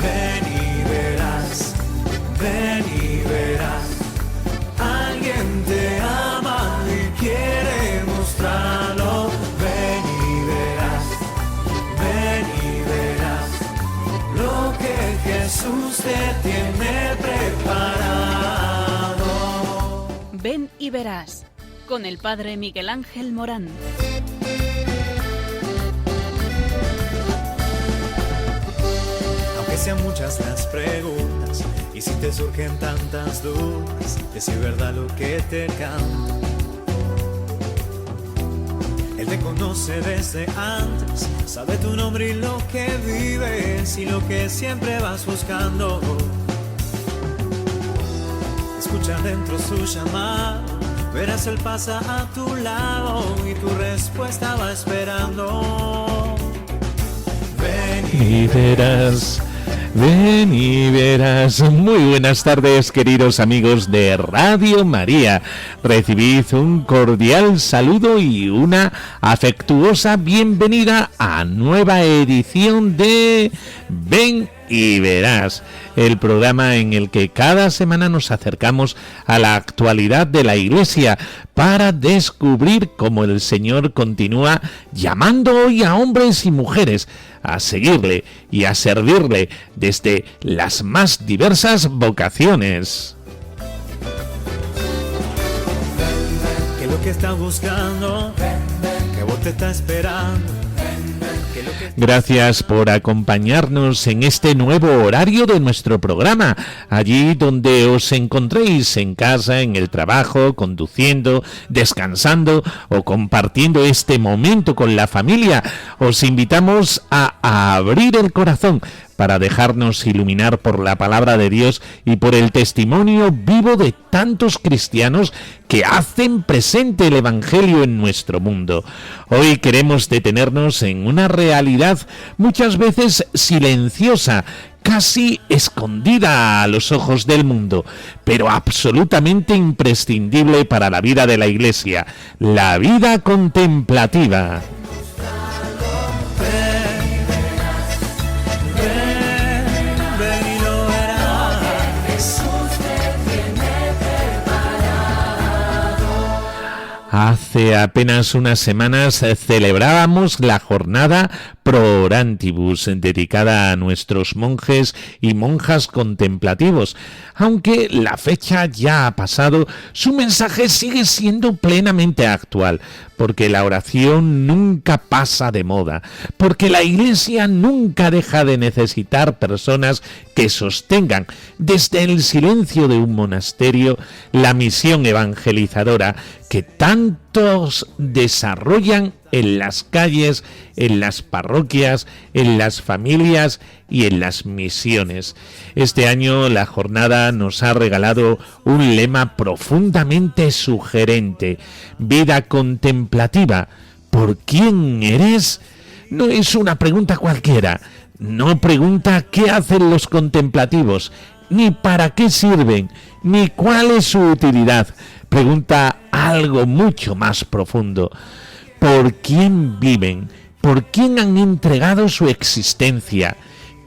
ven y verás, ven y verás. Alguien te ama y quiere mostrarlo. Ven y verás, ven y verás lo que Jesús te tiene preparado. Ven y verás, con el Padre Miguel Ángel Morán. Aunque sean muchas las preguntas y si te surgen tantas dudas de si es verdad lo que te canto, Él te conoce desde antes, sabe tu nombre y lo que vives y lo que siempre vas buscando. Escucha dentro su llamado, verás Él pasa a tu lado y tu respuesta va esperando. Ven y verás. Ven y verás. Muy buenas tardes, queridos amigos de Radio María. Recibid un cordial saludo y una afectuosa bienvenida a nueva edición de Ven y verás, el programa en el que cada semana nos acercamos a la actualidad de la Iglesia para descubrir cómo el Señor continúa llamando hoy a hombres y mujeres a seguirle y a servirle desde las más diversas vocaciones. Que lo que estás buscando, que vos te está esperando. Gracias por acompañarnos en este nuevo horario de nuestro programa, allí donde os encontréis, en casa, en el trabajo, conduciendo, descansando o compartiendo este momento con la familia. Os invitamos a abrir el corazón para dejarnos iluminar por la palabra de Dios y por el testimonio vivo de tantos cristianos que hacen presente el Evangelio en nuestro mundo. Hoy queremos detenernos en una realidad muchas veces silenciosa, casi escondida a los ojos del mundo, pero absolutamente imprescindible para la vida de la Iglesia: la vida contemplativa. Hace apenas unas semanas celebrábamos la jornada Pro Orantibus, dedicada a nuestros monjes y monjas contemplativos. Aunque la fecha ya ha pasado, su mensaje sigue siendo plenamente actual, porque la oración nunca pasa de moda, porque la Iglesia nunca deja de necesitar personas que sostengan desde el silencio de un monasterio la misión evangelizadora que tantos desarrollan en las calles, en las parroquias, en las familias y en las misiones. Este año la jornada nos ha regalado un lema profundamente sugerente: vida contemplativa. ¿Por quién eres? No es una pregunta cualquiera. No pregunta qué hacen los contemplativos, ni para qué sirven, ni cuál es su utilidad. Pregunta algo mucho más profundo: ¿por quién viven? ¿Por quién han entregado su existencia?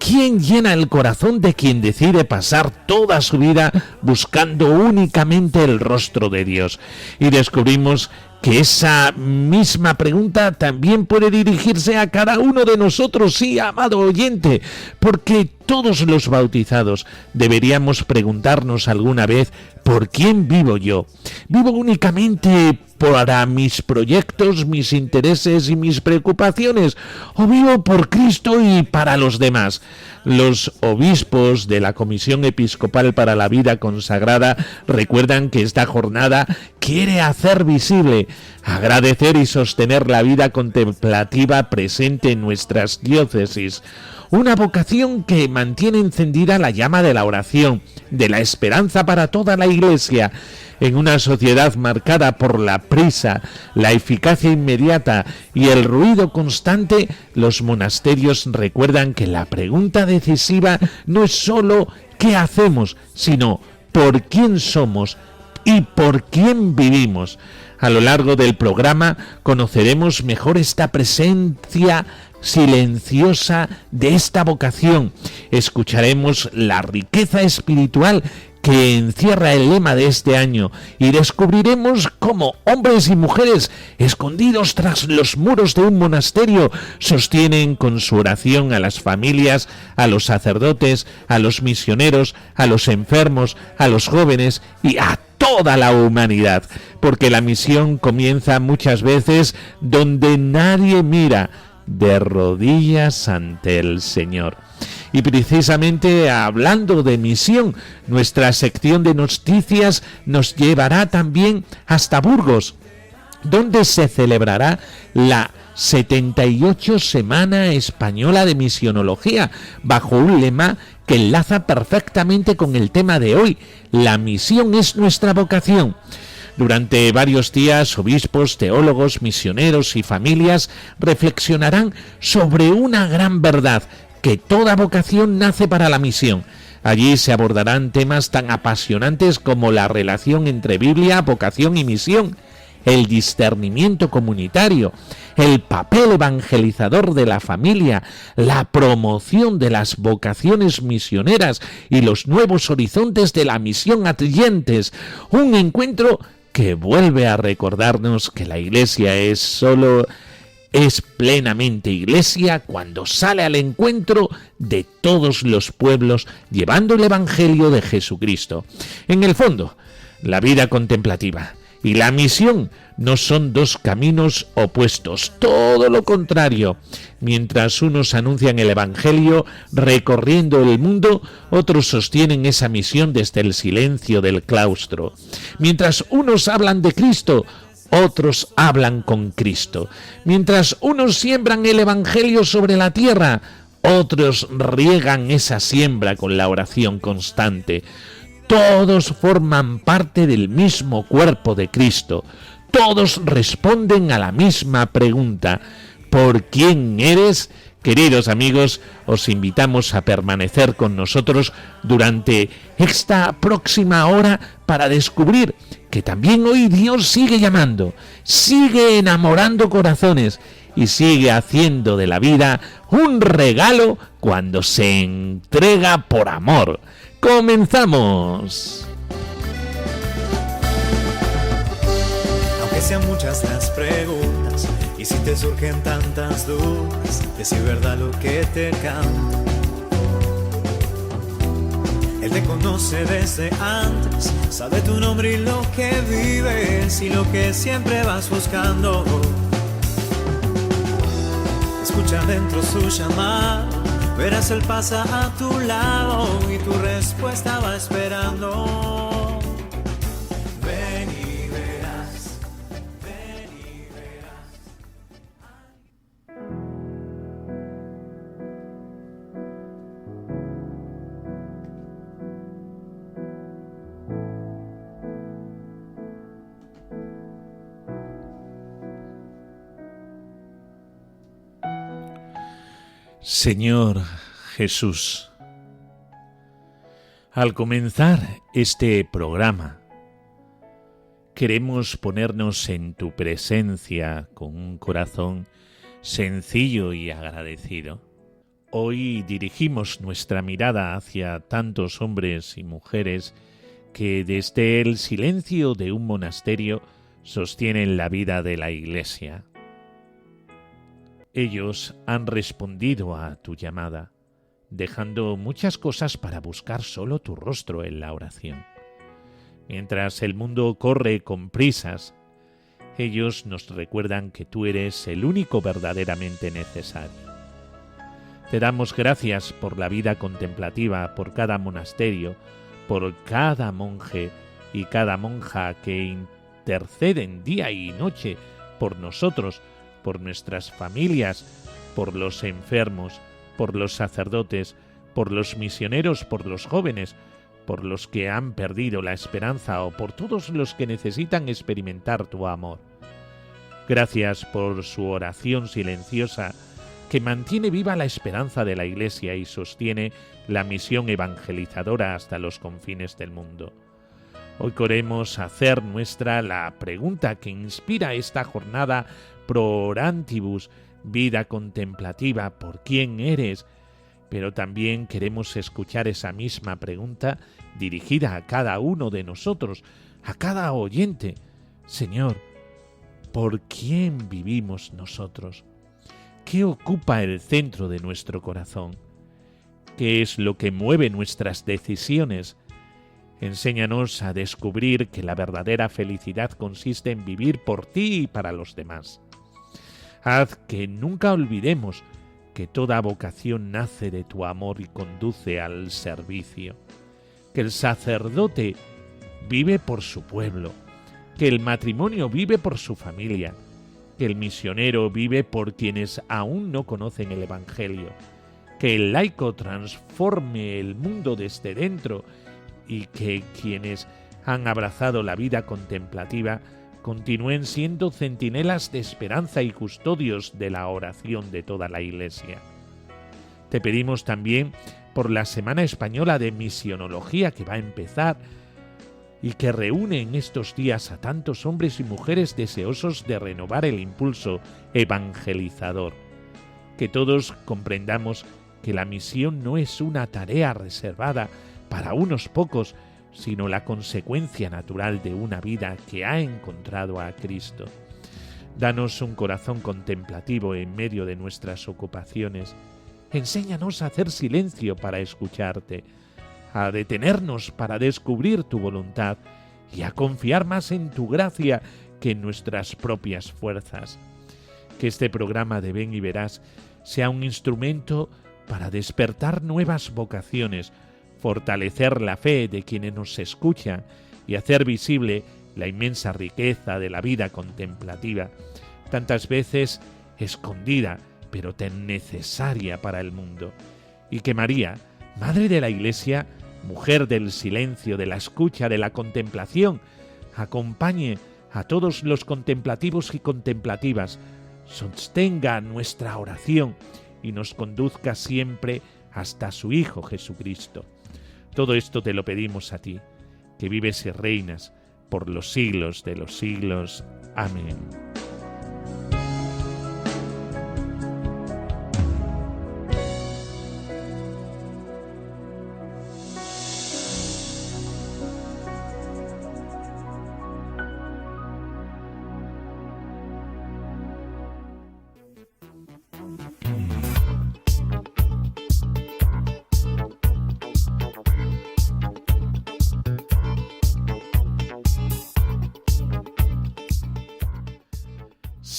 ¿Quién llena el corazón de quien decide pasar toda su vida buscando únicamente el rostro de Dios? Y descubrimos que esa misma pregunta también puede dirigirse a cada uno de nosotros, sí, amado oyente, porque todos los bautizados deberíamos preguntarnos alguna vez: ¿por quién vivo yo? ¿Vivo únicamente para mis proyectos, mis intereses y mis preocupaciones? ¿O vivo por Cristo y para los demás? Los obispos de la Comisión Episcopal para la Vida Consagrada recuerdan que esta jornada quiere hacer visible, agradecer y sostener la vida contemplativa presente en nuestras diócesis. Una vocación que mantiene encendida la llama de la oración, de la esperanza para toda la Iglesia. En una sociedad marcada por la prisa, la eficacia inmediata y el ruido constante, los monasterios recuerdan que la pregunta decisiva no es solo ¿qué hacemos?, sino ¿por quién somos y por quién vivimos? A lo largo del programa conoceremos mejor esta presencia silenciosa de esta vocación escucharemos la riqueza espiritual que encierra el lema de este año y descubriremos cómo hombres y mujeres escondidos tras los muros de un monasterio sostienen con su oración a las familias, a los sacerdotes, a los misioneros, a los enfermos, a los jóvenes y a toda la humanidad, porque la misión comienza muchas veces donde nadie mira, de rodillas ante el Señor. Y precisamente hablando de misión, nuestra sección de noticias nos llevará también hasta Burgos, donde se celebrará la 78 Semana Española de Misionología, bajo un lema que enlaza perfectamente con el tema de hoy: la misión es nuestra vocación. Durante varios días, obispos, teólogos, misioneros y familias reflexionarán sobre una gran verdad: que toda vocación nace para la misión. Allí se abordarán temas tan apasionantes como la relación entre Biblia, vocación y misión, el discernimiento comunitario, el papel evangelizador de la familia, la promoción de las vocaciones misioneras y los nuevos horizontes de la misión atrayentes. Un encuentro que vuelve a recordarnos que la Iglesia es plenamente Iglesia cuando sale al encuentro de todos los pueblos llevando el Evangelio de Jesucristo. En el fondo, la vida contemplativa y la misión no son dos caminos opuestos, todo lo contrario. Mientras unos anuncian el Evangelio recorriendo el mundo, otros sostienen esa misión desde el silencio del claustro. Mientras unos hablan de Cristo, otros hablan con Cristo. Mientras unos siembran el Evangelio sobre la tierra, otros riegan esa siembra con la oración constante. Todos forman parte del mismo cuerpo de Cristo. Todos responden a la misma pregunta: ¿por quién eres? Queridos amigos, os invitamos a permanecer con nosotros durante esta próxima hora para descubrir que también hoy Dios sigue llamando, sigue enamorando corazones y sigue haciendo de la vida un regalo cuando se entrega por amor. ¡Comenzamos! Aunque sean muchas las preguntas y si te surgen tantas dudas de si es verdad lo que te canto, Él te conoce desde antes, sabe tu nombre y lo que vives y lo que siempre vas buscando. Escucha dentro su llamado, verás Él pasa a tu lado y tu respuesta va esperando. Ven y verás, ven y verás. Señor Jesús, al comenzar este programa, queremos ponernos en tu presencia con un corazón sencillo y agradecido. Hoy dirigimos nuestra mirada hacia tantos hombres y mujeres que desde el silencio de un monasterio sostienen la vida de la Iglesia. Ellos han respondido a tu llamada, dejando muchas cosas para buscar solo tu rostro en la oración. Mientras el mundo corre con prisas, ellos nos recuerdan que tú eres el único verdaderamente necesario. Te damos gracias por la vida contemplativa, por cada monasterio, por cada monje y cada monja que interceden día y noche por nosotros, por nuestras familias, por los enfermos, por los sacerdotes, por los misioneros, por los jóvenes, por los que han perdido la esperanza o por todos los que necesitan experimentar tu amor. Gracias por su oración silenciosa que mantiene viva la esperanza de la Iglesia y sostiene la misión evangelizadora hasta los confines del mundo. Hoy queremos hacer nuestra la pregunta que inspira esta jornada Pro Orantibus, vida contemplativa: ¿por quién eres? pero también queremos escuchar esa misma pregunta dirigida a cada uno de nosotros, a cada oyente. Señor, ¿por quién vivimos nosotros? ¿Qué ocupa el centro de nuestro corazón? ¿Qué es lo que mueve nuestras decisiones? Enséñanos a descubrir que la verdadera felicidad consiste en vivir por ti y para los demás. Haz que nunca olvidemos que toda vocación nace de tu amor y conduce al servicio, que el sacerdote vive por su pueblo, que el matrimonio vive por su familia, que el misionero vive por quienes aún no conocen el Evangelio, que el laico transforme el mundo desde dentro y que quienes han abrazado la vida contemplativa continúen siendo centinelas de esperanza y custodios de la oración de toda la Iglesia. Te pedimos también por la Semana Española de Misionología que va a empezar y que reúne en estos días a tantos hombres y mujeres deseosos de renovar el impulso evangelizador. Que todos comprendamos que la misión no es una tarea reservada para unos pocos, sino la consecuencia natural de una vida que ha encontrado a Cristo. Danos un corazón contemplativo en medio de nuestras ocupaciones. Enséñanos a hacer silencio para escucharte, a detenernos para descubrir tu voluntad y a confiar más en tu gracia que en nuestras propias fuerzas. Que este programa de Ven y Verás sea un instrumento para despertar nuevas vocaciones, fortalecer la fe de quienes nos escuchan y hacer visible la inmensa riqueza de la vida contemplativa, tantas veces escondida, pero tan necesaria para el mundo. Y que María, Madre de la Iglesia, mujer del silencio, de la escucha, de la contemplación, acompañe a todos los contemplativos y contemplativas, sostenga nuestra oración y nos conduzca siempre hasta su Hijo Jesucristo. Todo esto te lo pedimos a ti, que vives y reinas por los siglos de los siglos. Amén.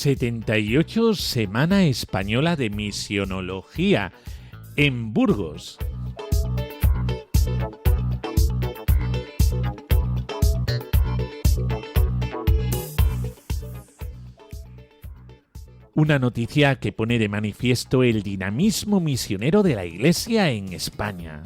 ...78 Semana Española de Misionología en Burgos. Una noticia que pone de manifiesto el dinamismo misionero de la Iglesia en España.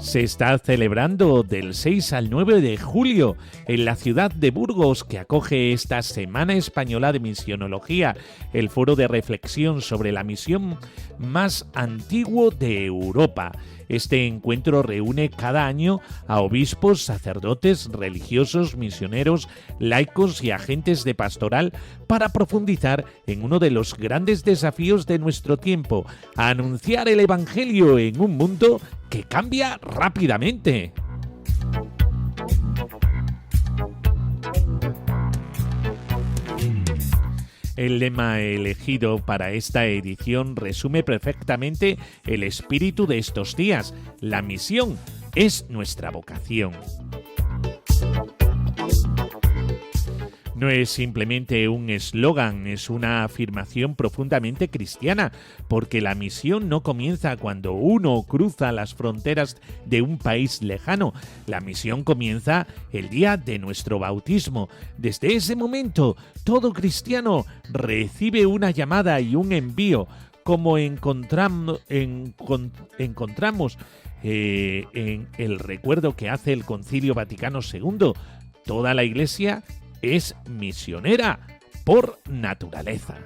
Se está celebrando del 6 al 9 de julio en la ciudad de Burgos, que acoge esta Semana Española de Misionología, el foro de reflexión sobre la misión más antiguo de Europa. Este encuentro reúne cada año a obispos, sacerdotes, religiosos, misioneros, laicos y agentes de pastoral para profundizar en uno de los grandes desafíos de nuestro tiempo: anunciar el Evangelio en un mundo que cambia rápidamente. El lema elegido para esta edición resume perfectamente el espíritu de estos días. La misión es nuestra vocación. No es simplemente un eslogan, es una afirmación profundamente cristiana, porque la misión no comienza cuando uno cruza las fronteras de un país lejano. La misión comienza el día de nuestro bautismo. Desde ese momento, todo cristiano recibe una llamada y un envío, como encontramos en el recuerdo que hace el Concilio Vaticano II. Toda la Iglesia es misionera por naturaleza.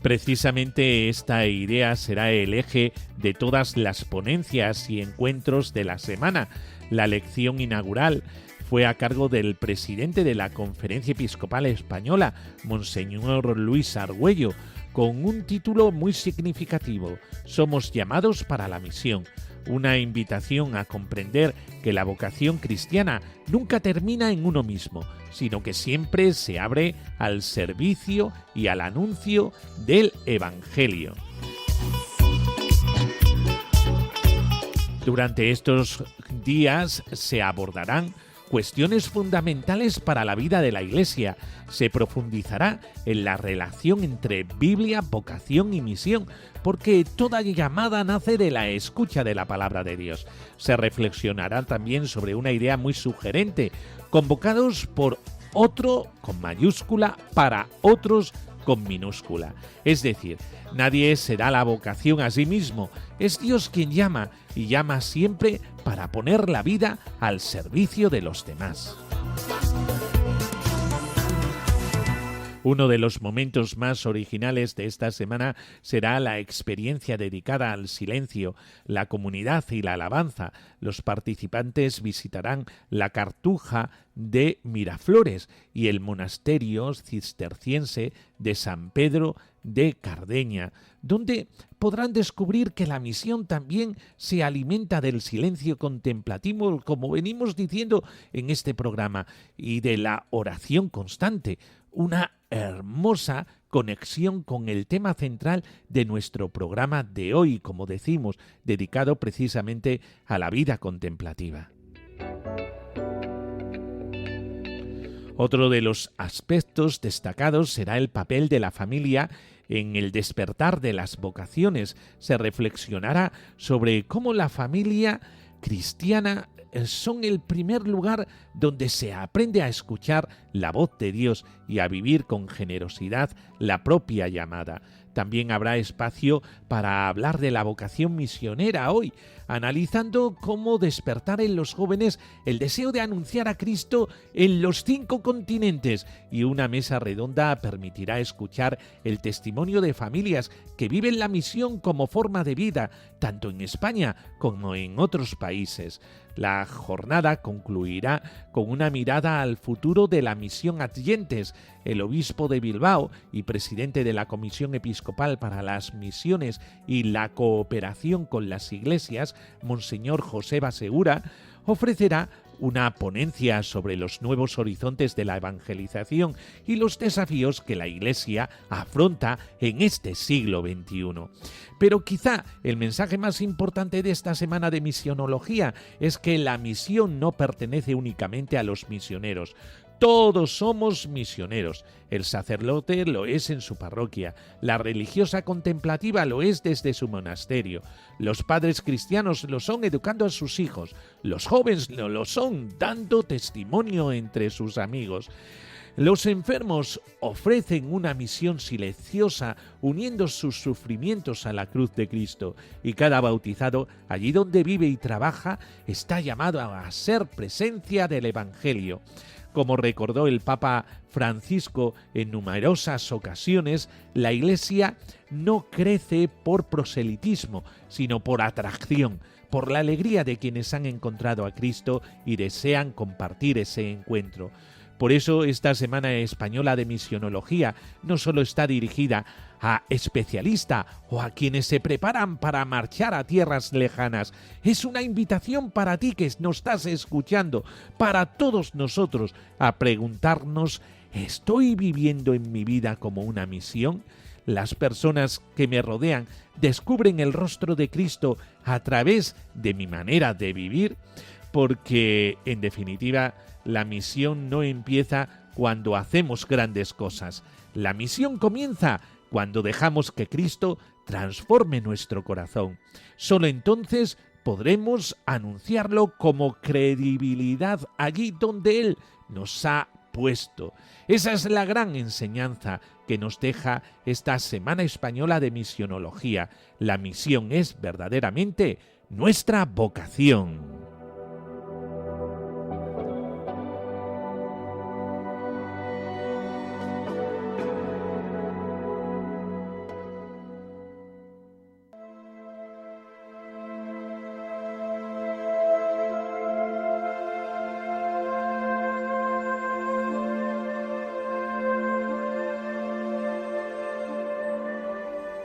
Precisamente esta idea será el eje de todas las ponencias y encuentros de la semana. La lección inaugural fue a cargo del presidente de la Conferencia Episcopal Española, Monseñor Luis Argüello, con un título muy significativo: Somos llamados para la misión. Una invitación a comprender que la vocación cristiana nunca termina en uno mismo, sino que siempre se abre al servicio y al anuncio del Evangelio. Durante estos días se abordarán cuestiones fundamentales para la vida de la Iglesia. Se profundizará en la relación entre Biblia, vocación y misión, porque toda llamada nace de la escucha de la palabra de Dios. Se reflexionará también sobre una idea muy sugerente: convocados por otro con mayúscula para otros con minúscula. Es decir, nadie se da la vocación a sí mismo, es Dios quien llama, y llama siempre para poner la vida al servicio de los demás. Uno de los momentos más originales de esta semana será la experiencia dedicada al silencio, la comunidad y la alabanza. Los participantes visitarán la Cartuja de Miraflores y el monasterio cisterciense de San Pedro de Cardeña, donde podrán descubrir que la misión también se alimenta del silencio contemplativo, como venimos diciendo en este programa, y de la oración constante. Una hermosa conexión con el tema central de nuestro programa de hoy, como decimos, dedicado precisamente a la vida contemplativa. Otro de los aspectos destacados será el papel de la familia en el despertar de las vocaciones. Se reflexionará sobre cómo la familia cristiana son el primer lugar donde se aprende a escuchar la voz de Dios y a vivir con generosidad la propia llamada. También habrá espacio para hablar de la vocación misionera hoy, analizando cómo despertar en los jóvenes el deseo de anunciar a Cristo en los 5 continentes, y una mesa redonda permitirá escuchar el testimonio de familias que viven la misión como forma de vida, tanto en España como en otros países. La jornada concluirá con una mirada al futuro de la misión Adyentes. El obispo de Bilbao y presidente de la Comisión Episcopal para las Misiones y la Cooperación con las Iglesias, Monseñor Joseba Segura, ofrecerá una ponencia sobre los nuevos horizontes de la evangelización y los desafíos que la Iglesia afronta en este siglo XXI. Pero quizá el mensaje más importante de esta semana de misionología es que la misión no pertenece únicamente a los misioneros. Todos somos misioneros. El sacerdote lo es en su parroquia, la religiosa contemplativa lo es desde su monasterio, los padres cristianos lo son educando a sus hijos, los jóvenes lo son dando testimonio entre sus amigos. Los enfermos ofrecen una misión silenciosa uniendo sus sufrimientos a la cruz de Cristo, y cada bautizado, allí donde vive y trabaja, está llamado a ser presencia del Evangelio. Como recordó el Papa Francisco en numerosas ocasiones, la Iglesia no crece por proselitismo, sino por atracción, por la alegría de quienes han encontrado a Cristo y desean compartir ese encuentro. Por eso esta Semana Española de Misionología no solo está dirigida a especialistas o a quienes se preparan para marchar a tierras lejanas. Es una invitación para ti que nos estás escuchando, para todos nosotros, a preguntarnos: ¿estoy viviendo en mi vida como una misión? Las personas que me rodean descubren el rostro de Cristo a través de mi manera de vivir, porque, en definitiva, la misión no empieza cuando hacemos grandes cosas. La misión comienza cuando dejamos que Cristo transforme nuestro corazón. Solo entonces podremos anunciarlo como credibilidad allí donde Él nos ha puesto. Esa es la gran enseñanza que nos deja esta Semana Española de Misionología. La misión es verdaderamente nuestra vocación.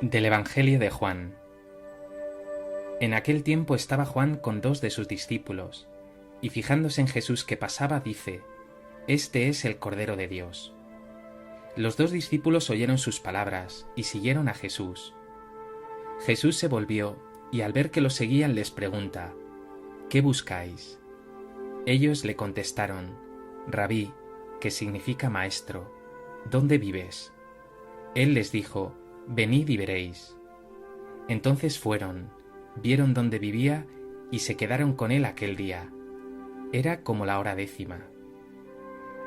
Del Evangelio de Juan. En aquel tiempo estaba Juan con 2 de sus discípulos, y fijándose en Jesús que pasaba, dice: «Este es el Cordero de Dios». Los 2 discípulos oyeron sus palabras y siguieron a Jesús. Jesús se volvió y al ver que lo seguían les pregunta: «¿Qué buscáis?». Ellos le contestaron: «Rabí», que significa maestro, «¿dónde vives?». Él les dijo: «Venid y veréis». Entonces fueron, vieron dónde vivía y se quedaron con él aquel día. Era como la hora 10:00.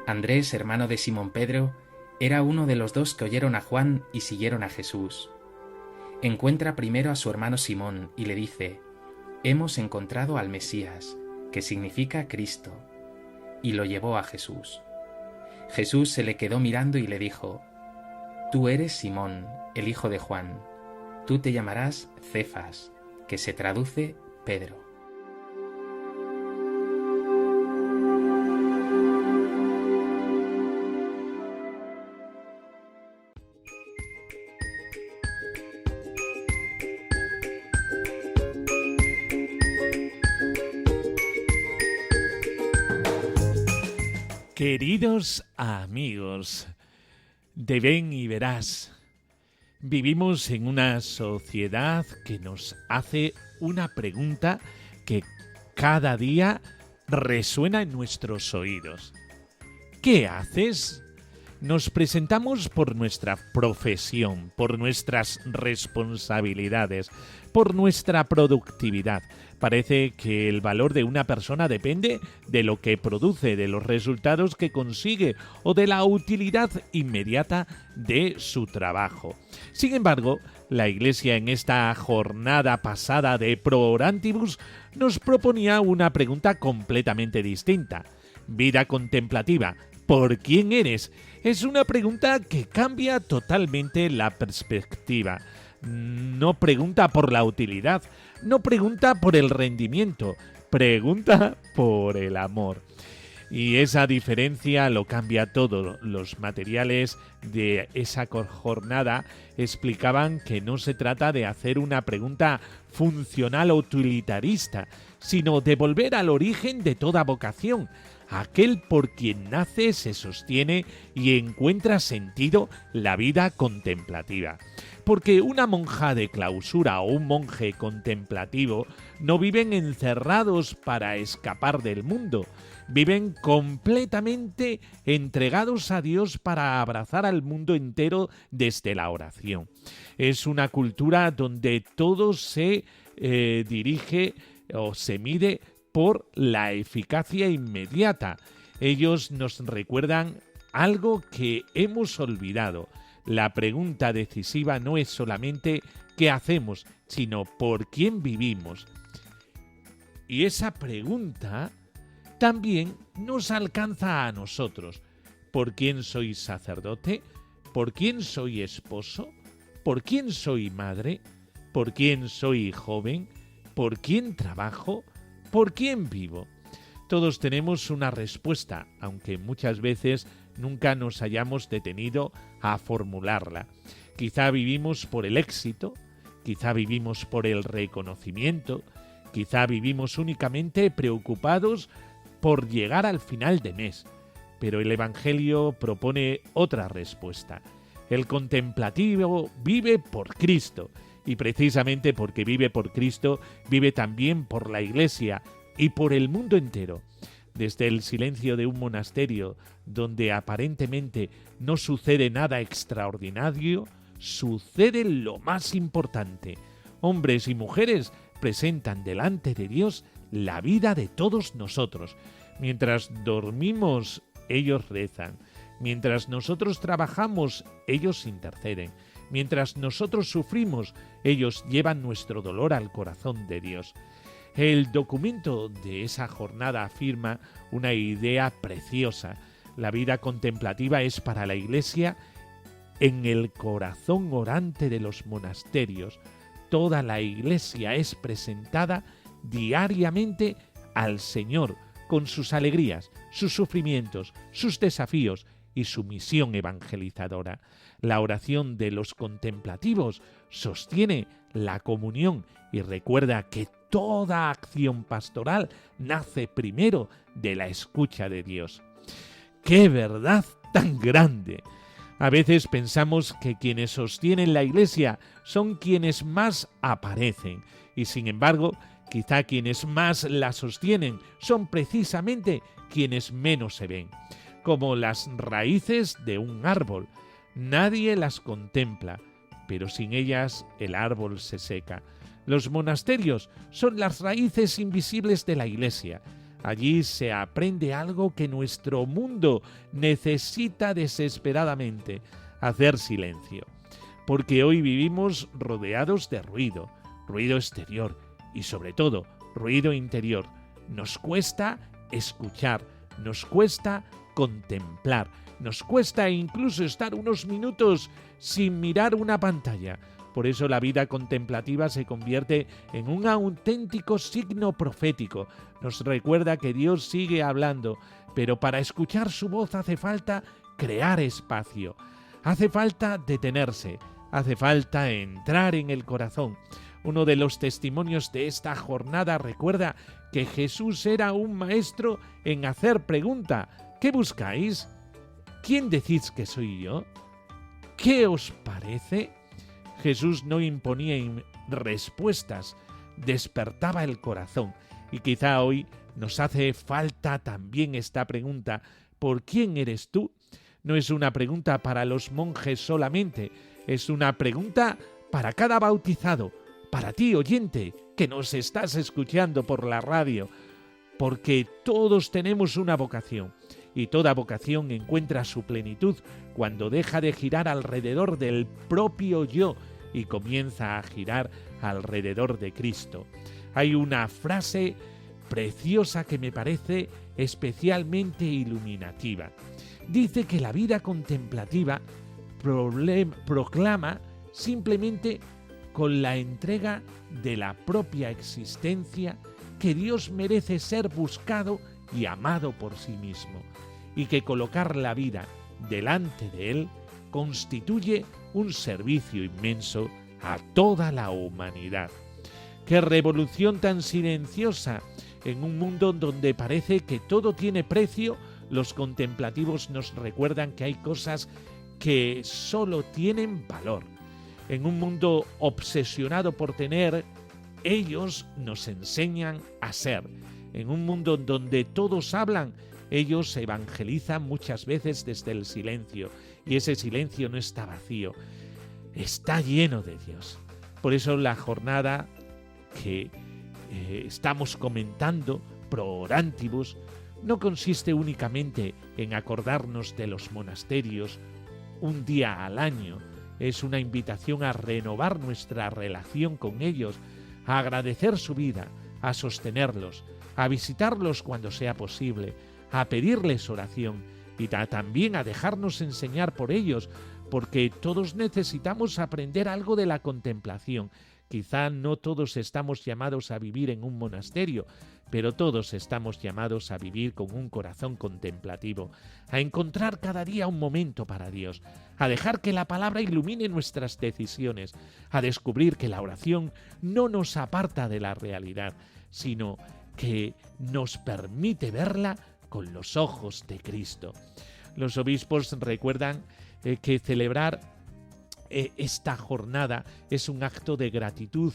Andrés, hermano de Simón Pedro, era uno de los 2 que oyeron a Juan y siguieron a Jesús. Encuentra primero a su hermano Simón y le dice: «Hemos encontrado al Mesías», que significa Cristo, y lo llevó a Jesús. Jesús se le quedó mirando y le dijo: «Tú eres Simón, el hijo de Juan. Tú te llamarás Cefas», que se traduce Pedro. Queridos amigos de Ven y Verás, vivimos en una sociedad que nos hace una pregunta que cada día resuena en nuestros oídos. ¿Qué haces? Nos presentamos por nuestra profesión, por nuestras responsabilidades, por nuestra productividad. Parece que el valor de una persona depende de lo que produce, de los resultados que consigue o de la utilidad inmediata de su trabajo. Sin embargo, la Iglesia en esta jornada pasada de Pro Orantibus nos proponía una pregunta completamente distinta. Vida contemplativa. ¿Por quién eres? Es una pregunta que cambia totalmente la perspectiva. No pregunta por la utilidad, no pregunta por el rendimiento, pregunta por el amor. Y esa diferencia lo cambia todo. Los materiales de esa jornada explicaban que no se trata de hacer una pregunta funcional o utilitarista, sino de volver al origen de toda vocación, aquel por quien nace, se sostiene y encuentra sentido la vida contemplativa. Porque una monja de clausura o un monje contemplativo no viven encerrados para escapar del mundo, viven completamente entregados a Dios para abrazar al mundo entero desde la oración. Es una cultura donde todo se dirige o se mide por la eficacia inmediata. Ellos nos recuerdan algo que hemos olvidado. La pregunta decisiva no es solamente qué hacemos, sino por quién vivimos. Y esa pregunta también nos alcanza a nosotros. ¿Por quién soy sacerdote? ¿Por quién soy esposo? ¿Por quién soy madre? ¿Por quién soy joven? ¿Por quién trabajo? ¿Por quién vivo? Todos tenemos una respuesta, aunque muchas veces nunca nos hayamos detenido a formularla. Quizá vivimos por el éxito, quizá vivimos por el reconocimiento, quizá vivimos únicamente preocupados por llegar al final de mes. Pero el Evangelio propone otra respuesta. El contemplativo vive por Cristo, y precisamente porque vive por Cristo, vive también por la Iglesia y por el mundo entero. Desde el silencio de un monasterio, donde aparentemente no sucede nada extraordinario, sucede lo más importante. Hombres y mujeres presentan delante de Dios la vida de todos nosotros. Mientras dormimos, ellos rezan. Mientras nosotros trabajamos, ellos interceden. Mientras nosotros sufrimos, ellos llevan nuestro dolor al corazón de Dios. El documento de esa jornada afirma una idea preciosa. La vida contemplativa es para la Iglesia en el corazón orante de los monasterios. Toda la Iglesia es presentada diariamente al Señor con sus alegrías, sus sufrimientos, sus desafíos y su misión evangelizadora. La oración de los contemplativos sostiene la comunión y recuerda que toda acción pastoral nace primero de la escucha de Dios. ¡Qué verdad tan grande! A veces pensamos que quienes sostienen la Iglesia son quienes más aparecen y, sin embargo, quizá quienes más la sostienen son precisamente quienes menos se ven, como las raíces de un árbol. Nadie las contempla, pero sin ellas el árbol se seca. Los monasterios son las raíces invisibles de la Iglesia. Allí se aprende algo que nuestro mundo necesita desesperadamente: hacer silencio. Porque hoy vivimos rodeados de ruido exterior y sobre todo ruido interior. Nos cuesta escuchar, nos cuesta contemplar, nos cuesta incluso estar unos minutos sin mirar una pantalla. Por eso la vida contemplativa se convierte en un auténtico signo profético. Nos recuerda que Dios sigue hablando, pero para escuchar su voz hace falta crear espacio, hace falta detenerse, hace falta entrar en el corazón. Uno de los testimonios de esta jornada recuerda que Jesús era un maestro en hacer pregunta: ¿qué buscáis? ¿Quién decís que soy yo? ¿Qué os parece? Jesús no imponía respuestas, despertaba el corazón. Y quizá hoy nos hace falta también esta pregunta: ¿por quién eres tú? No es una pregunta para los monjes solamente, es una pregunta para cada bautizado, para ti, oyente, que nos estás escuchando por la radio, porque todos tenemos una vocación. Y toda vocación encuentra su plenitud cuando deja de girar alrededor del propio yo y comienza a girar alrededor de Cristo. Hay una frase preciosa que me parece especialmente iluminativa. Dice que la vida contemplativa proclama simplemente con la entrega de la propia existencia que Dios merece ser buscado y amado por sí mismo, y que colocar la vida delante de Él constituye un servicio inmenso a toda la humanidad. ¡Qué revolución tan silenciosa! En un mundo donde parece que todo tiene precio, los contemplativos nos recuerdan que hay cosas que solo tienen valor. En un mundo obsesionado por tener, ellos nos enseñan a ser. En un mundo donde todos hablan, ellos evangelizan muchas veces desde el silencio, y ese silencio no está vacío, está lleno de Dios. Por eso la jornada que estamos comentando, Pro Orantibus, no consiste únicamente en acordarnos de los monasterios un día al año. Es una invitación a renovar nuestra relación con ellos, a agradecer su vida, a sostenerlos, a visitarlos cuando sea posible, a pedirles oración y también a dejarnos enseñar por ellos, porque todos necesitamos aprender algo de la contemplación. Quizá no todos estamos llamados a vivir en un monasterio, pero todos estamos llamados a vivir con un corazón contemplativo, a encontrar cada día un momento para Dios, a dejar que la palabra ilumine nuestras decisiones, a descubrir que la oración no nos aparta de la realidad, sino que nos permite verla con los ojos de Cristo. Los obispos recuerdan que celebrar esta jornada es un acto de gratitud,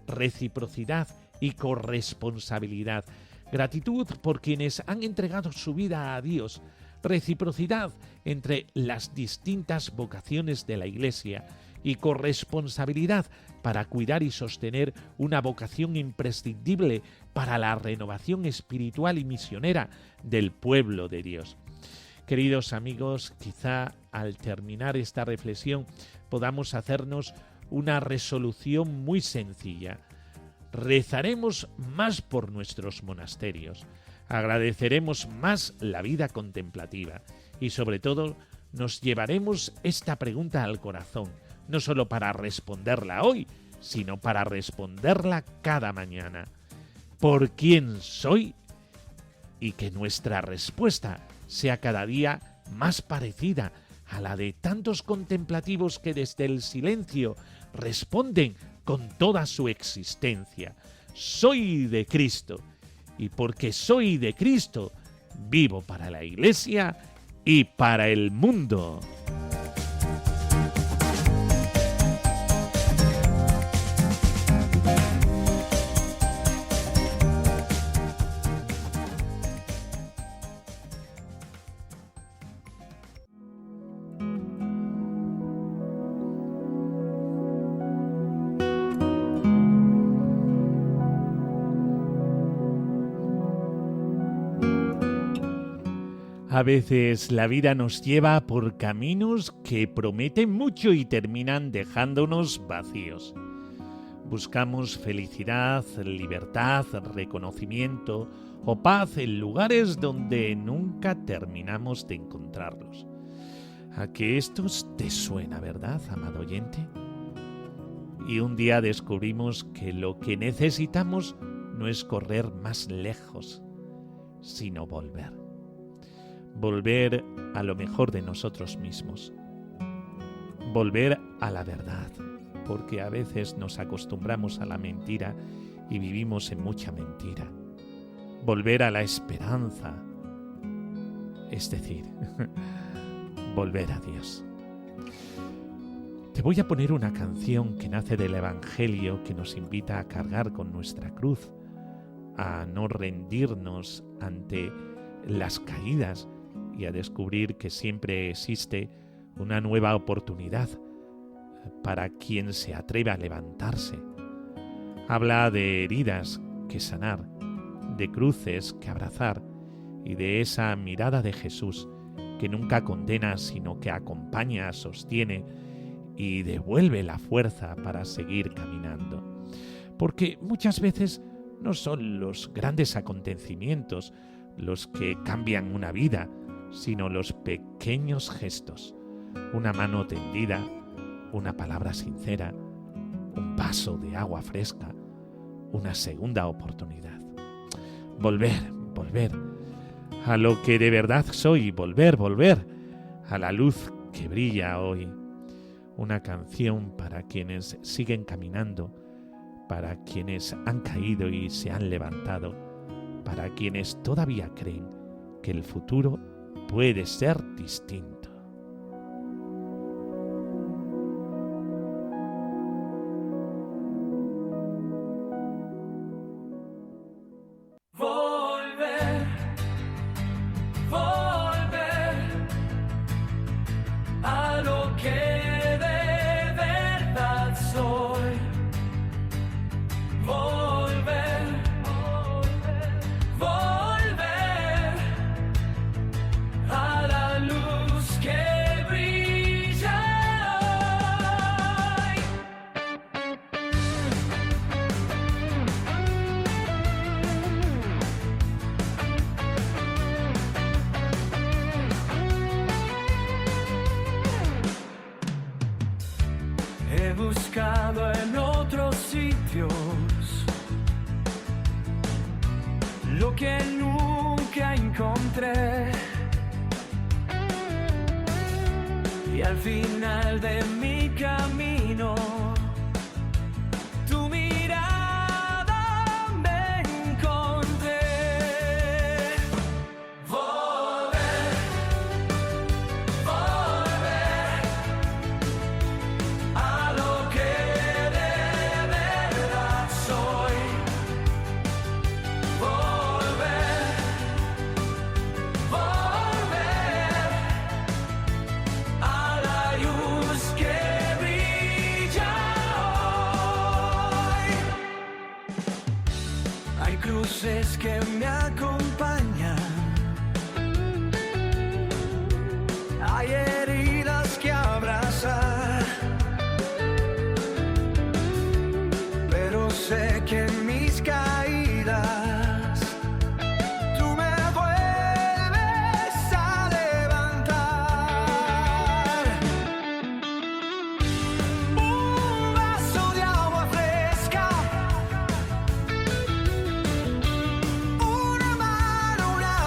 reciprocidad y corresponsabilidad. Gratitud por quienes han entregado su vida a Dios, reciprocidad entre las distintas vocaciones de la Iglesia y corresponsabilidad para cuidar y sostener una vocación imprescindible para la renovación espiritual y misionera del pueblo de Dios. Queridos amigos, quizá al terminar esta reflexión podamos hacernos una resolución muy sencilla. Rezaremos más por nuestros monasterios, agradeceremos más la vida contemplativa y sobre todo nos llevaremos esta pregunta al corazón, no solo para responderla hoy, sino para responderla cada mañana. ¿Por quién soy? Y que nuestra respuesta sea cada día más parecida a la de tantos contemplativos que desde el silencio responden con toda su existencia: soy de Cristo, y porque soy de Cristo, vivo para la Iglesia y para el mundo. A veces la vida nos lleva por caminos que prometen mucho y terminan dejándonos vacíos. Buscamos felicidad, libertad, reconocimiento o paz en lugares donde nunca terminamos de encontrarlos. ¿A que esto te suena, verdad, amado oyente? Y un día descubrimos que lo que necesitamos no es correr más lejos, sino volver. Volver a lo mejor de nosotros mismos. Volver a la verdad, porque a veces nos acostumbramos a la mentira y vivimos en mucha mentira. Volver a la esperanza, es decir, volver a Dios. Te voy a poner una canción que nace del Evangelio, que nos invita a cargar con nuestra cruz, a no rendirnos ante las caídas y a descubrir que siempre existe una nueva oportunidad para quien se atreve a levantarse. Habla de heridas que sanar, de cruces que abrazar y de esa mirada de Jesús que nunca condena, sino que acompaña, sostiene y devuelve la fuerza para seguir caminando. Porque muchas veces no son los grandes acontecimientos los que cambian una vida, sino los pequeños gestos, una mano tendida, una palabra sincera, un vaso de agua fresca, una segunda oportunidad. Volver a lo que de verdad soy, volver a la luz que brilla hoy. Una canción para quienes siguen caminando, para quienes han caído y se han levantado, para quienes todavía creen que el futuro puede ser distinto. Volver a lo que de verdad soy. Volver a la luz que brilla hoy. He buscado en otros sitios lo que nunca encontré, y al final de mi camino tu mirada me encontré. Volver a lo que de verdad soy. Volver a la luz que brilla hoy. Hay cruces que me acompañan, hay heridas que abrazar, pero sé que en mis caídas tú me vuelves a levantar. Un vaso de agua fresca, una mano, una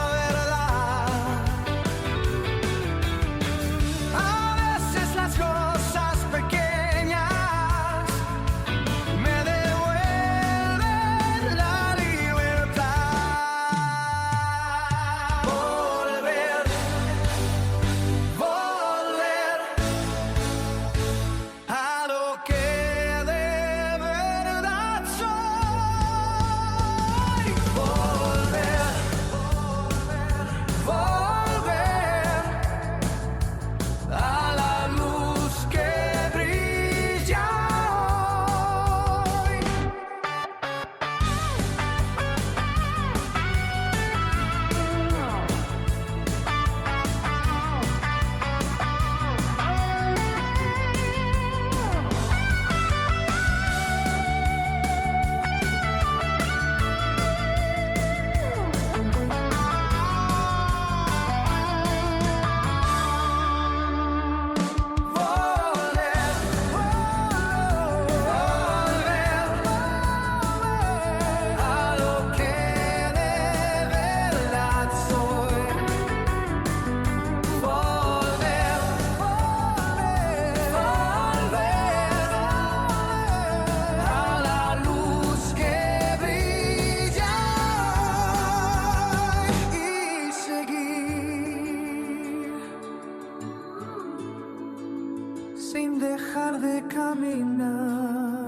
sin dejar de caminar.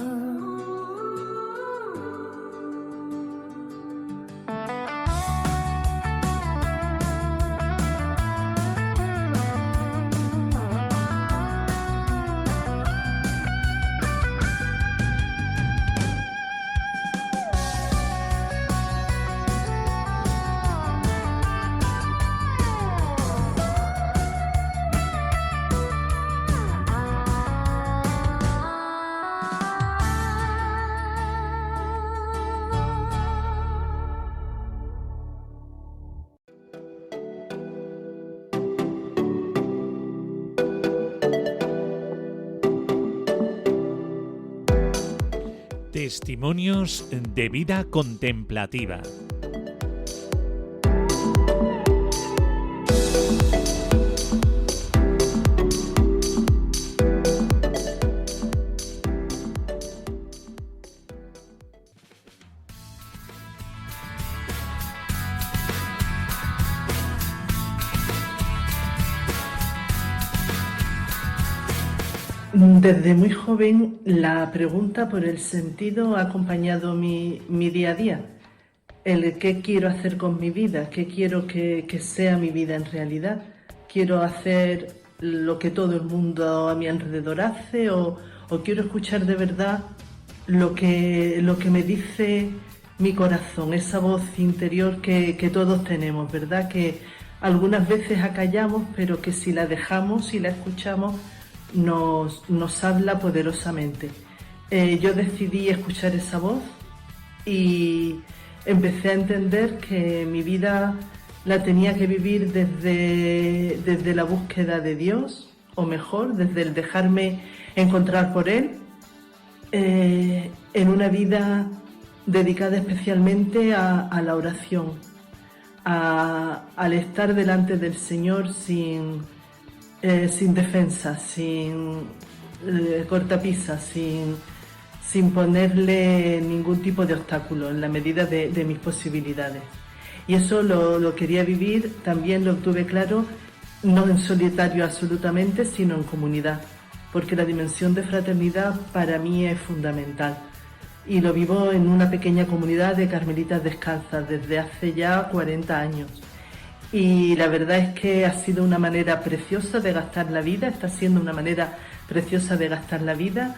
Testimonios de vida contemplativa. Desde muy joven la pregunta por el sentido ha acompañado mi día a día. El qué quiero hacer con mi vida, qué quiero que sea mi vida en realidad. Quiero hacer lo que todo el mundo a mi alrededor hace o quiero escuchar de verdad lo que me dice mi corazón, esa voz interior que todos tenemos, ¿verdad? Que algunas veces acallamos, pero que si la dejamos y la escuchamos nos habla poderosamente. Yo decidí escuchar esa voz y empecé a entender que mi vida la tenía que vivir desde la búsqueda de Dios, o mejor, desde el dejarme encontrar por Él, en una vida dedicada especialmente a la oración, al estar delante del Señor sin defensa, sin cortapisas, sin ponerle ningún tipo de obstáculo en la medida de mis posibilidades. Y eso lo quería vivir, también lo tuve claro, no en solitario absolutamente, sino en comunidad, porque la dimensión de fraternidad para mí es fundamental. Y lo vivo en una pequeña comunidad de carmelitas descalzas desde hace ya 40 años. Y la verdad es que ha sido una manera preciosa de gastar la vida, está siendo una manera preciosa de gastar la vida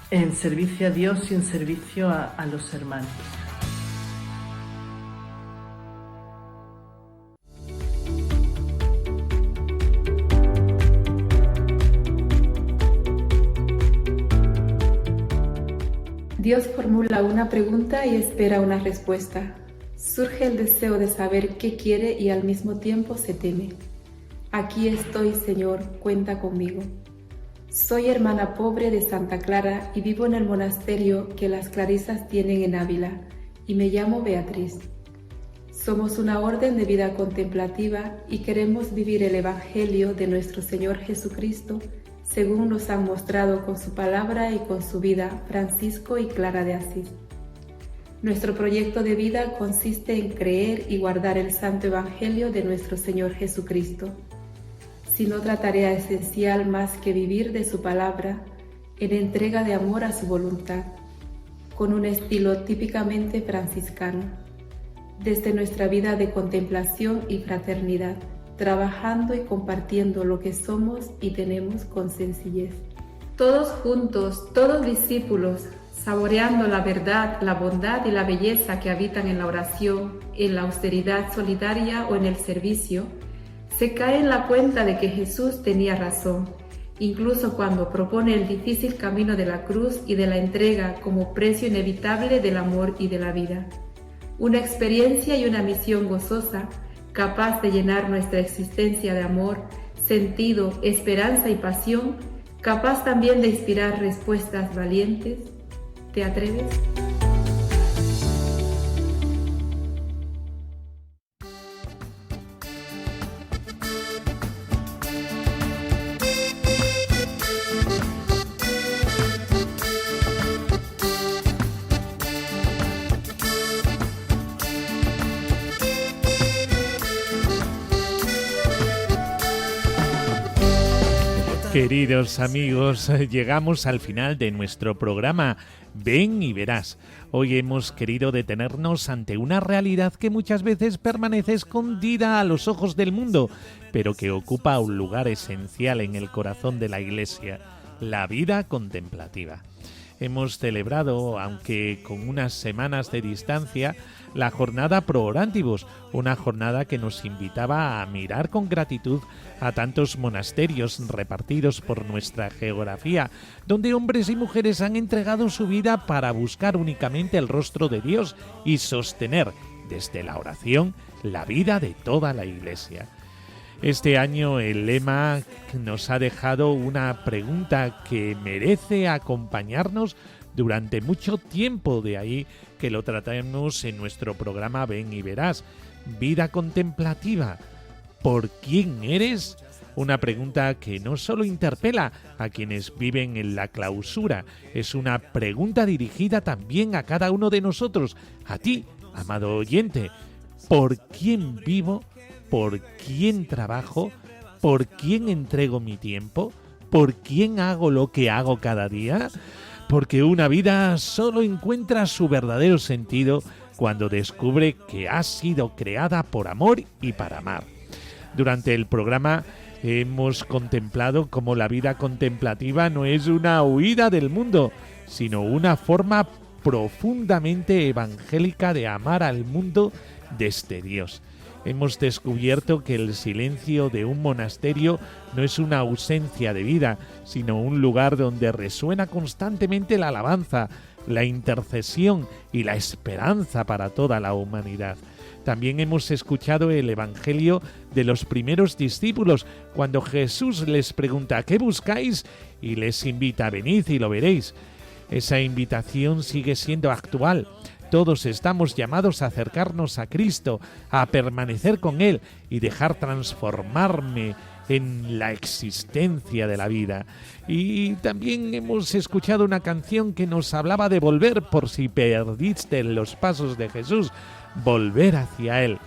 en servicio a Dios y en servicio a los hermanos. Dios formula una pregunta y espera una respuesta. Surge el deseo de saber qué quiere y al mismo tiempo se teme. Aquí estoy, Señor, cuenta conmigo. Soy hermana pobre de Santa Clara y vivo en el monasterio que las clarisas tienen en Ávila, y me llamo Beatriz. Somos una orden de vida contemplativa y queremos vivir el Evangelio de nuestro Señor Jesucristo según nos han mostrado con su palabra y con su vida Francisco y Clara de Asís. Nuestro proyecto de vida consiste en creer y guardar el Santo Evangelio de nuestro Señor Jesucristo, sin otra tarea esencial más que vivir de su palabra en entrega de amor a su voluntad, con un estilo típicamente franciscano, desde nuestra vida de contemplación y fraternidad, trabajando y compartiendo lo que somos y tenemos con sencillez. Todos juntos, todos discípulos, saboreando la verdad, la bondad y la belleza que habitan en la oración, en la austeridad solidaria o en el servicio, se cae en la cuenta de que Jesús tenía razón, incluso cuando propone el difícil camino de la cruz y de la entrega como precio inevitable del amor y de la vida. Una experiencia y una misión gozosa, capaz de llenar nuestra existencia de amor, sentido, esperanza y pasión, capaz también de inspirar respuestas valientes. ¿Te atreves? Queridos amigos, llegamos al final de nuestro programa Ven y Verás. Hoy hemos querido detenernos ante una realidad que muchas veces permanece escondida a los ojos del mundo, pero que ocupa un lugar esencial en el corazón de la Iglesia, la vida contemplativa. Hemos celebrado, aunque con unas semanas de distancia, la jornada Pro Orantibus, una jornada que nos invitaba a mirar con gratitud a tantos monasterios repartidos por nuestra geografía, donde hombres y mujeres han entregado su vida para buscar únicamente el rostro de Dios y sostener, desde la oración, la vida de toda la Iglesia. Este año el lema nos ha dejado una pregunta que merece acompañarnos durante mucho tiempo, de ahí que lo tratemos en nuestro programa Ven y Verás. Vida contemplativa, ¿por quién eres? Una pregunta que no solo interpela a quienes viven en la clausura, es una pregunta dirigida también a cada uno de nosotros, a ti, amado oyente. ¿Por quién vivo? ¿Por quién trabajo? ¿Por quién entrego mi tiempo? ¿Por quién hago lo que hago cada día? Porque una vida solo encuentra su verdadero sentido cuando descubre que ha sido creada por amor y para amar. Durante el programa hemos contemplado cómo la vida contemplativa no es una huida del mundo, sino una forma profundamente evangélica de amar al mundo desde Dios. Hemos descubierto que el silencio de un monasterio no es una ausencia de vida, sino un lugar donde resuena constantemente la alabanza, la intercesión y la esperanza para toda la humanidad. También hemos escuchado el Evangelio de los primeros discípulos, cuando Jesús les pregunta ¿qué buscáis? Y les invita, venid y lo veréis. Esa invitación sigue siendo actual. Todos estamos llamados a acercarnos a Cristo, a permanecer con Él y dejar transformarme en la existencia de la vida. Y también hemos escuchado una canción que nos hablaba de volver, por si perdiste los pasos de Jesús, volver hacia Él.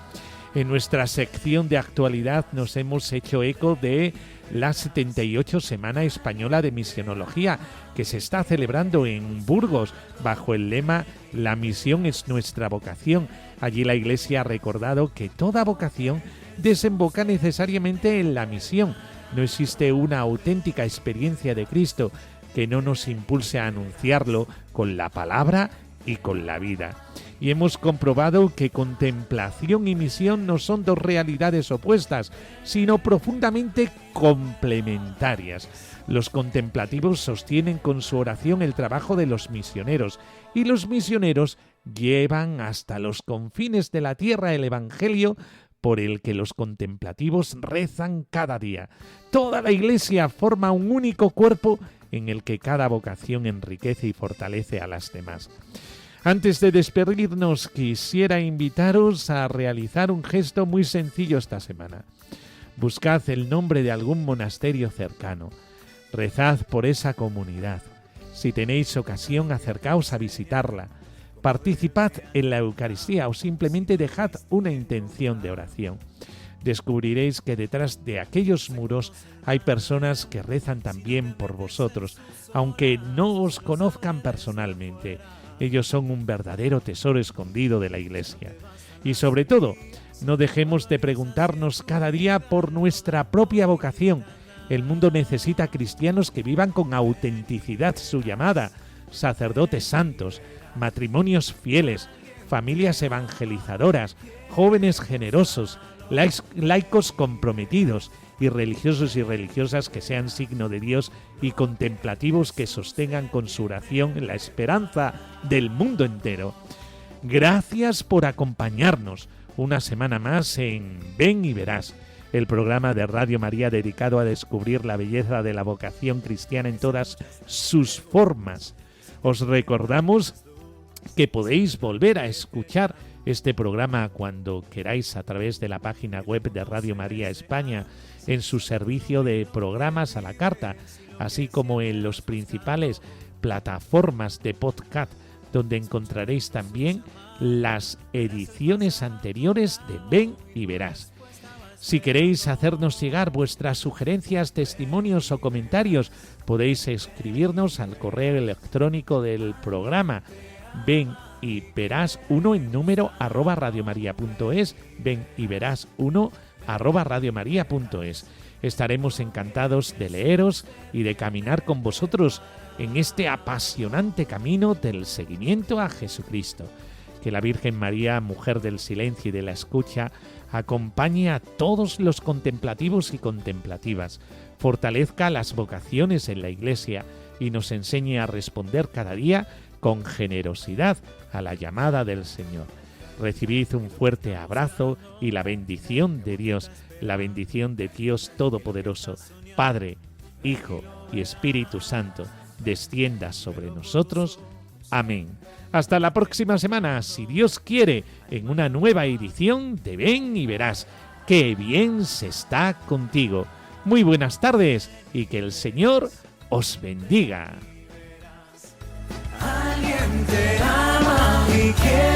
En nuestra sección de actualidad nos hemos hecho eco de la 78 Semana Española de Misionología, que se está celebrando en Burgos bajo el lema La misión es nuestra vocación. Allí la Iglesia ha recordado que toda vocación desemboca necesariamente en la misión. No existe una auténtica experiencia de Cristo que no nos impulse a anunciarlo con la palabra y con la vida. Y hemos comprobado que contemplación y misión no son dos realidades opuestas, sino profundamente complementarias. Los contemplativos sostienen con su oración el trabajo de los misioneros, y los misioneros llevan hasta los confines de la tierra el Evangelio por el que los contemplativos rezan cada día. Toda la Iglesia forma un único cuerpo en el que cada vocación enriquece y fortalece a las demás. Antes de despedirnos, quisiera invitaros a realizar un gesto muy sencillo esta semana. Buscad el nombre de algún monasterio cercano. Rezad por esa comunidad. Si tenéis ocasión, acercaos a visitarla. Participad en la Eucaristía o simplemente dejad una intención de oración. Descubriréis que detrás de aquellos muros hay personas que rezan también por vosotros, aunque no os conozcan personalmente. Ellos son un verdadero tesoro escondido de la Iglesia. Y sobre todo, no dejemos de preguntarnos cada día por nuestra propia vocación. El mundo necesita cristianos que vivan con autenticidad su llamada, sacerdotes santos, matrimonios fieles, familias evangelizadoras, jóvenes generosos, laicos comprometidos y religiosos y religiosas que sean signo de Dios y contemplativos que sostengan con su oración la esperanza del mundo entero. Gracias por acompañarnos una semana más en Ven y Verás, el programa de Radio María dedicado a descubrir la belleza de la vocación cristiana en todas sus formas. Os recordamos que podéis volver a escuchar este programa cuando queráis a través de la página web de Radio María España, en su servicio de programas a la carta, así como en las principales plataformas de podcast, donde encontraréis también las ediciones anteriores de Ven y Verás. Si queréis hacernos llegar vuestras sugerencias, testimonios o comentarios, podéis escribirnos al correo electrónico del programa ven y verás 1 en número @radiomaria.es, ven y verás 1 @radiomaria.es. Estaremos encantados de leeros y de caminar con vosotros en este apasionante camino del seguimiento a Jesucristo. Que la Virgen María, mujer del silencio y de la escucha, acompañe a todos los contemplativos y contemplativas, fortalezca las vocaciones en la Iglesia y nos enseñe a responder cada día con generosidad a la llamada del Señor. Recibid un fuerte abrazo y la bendición de Dios, la bendición de Dios Todopoderoso, Padre, Hijo y Espíritu Santo, descienda sobre nosotros. Amén. Hasta la próxima semana, si Dios quiere, en una nueva edición de Ven y Verás. ¡Qué bien se está contigo! Muy buenas tardes y que el Señor os bendiga. Alguien te ama y quiere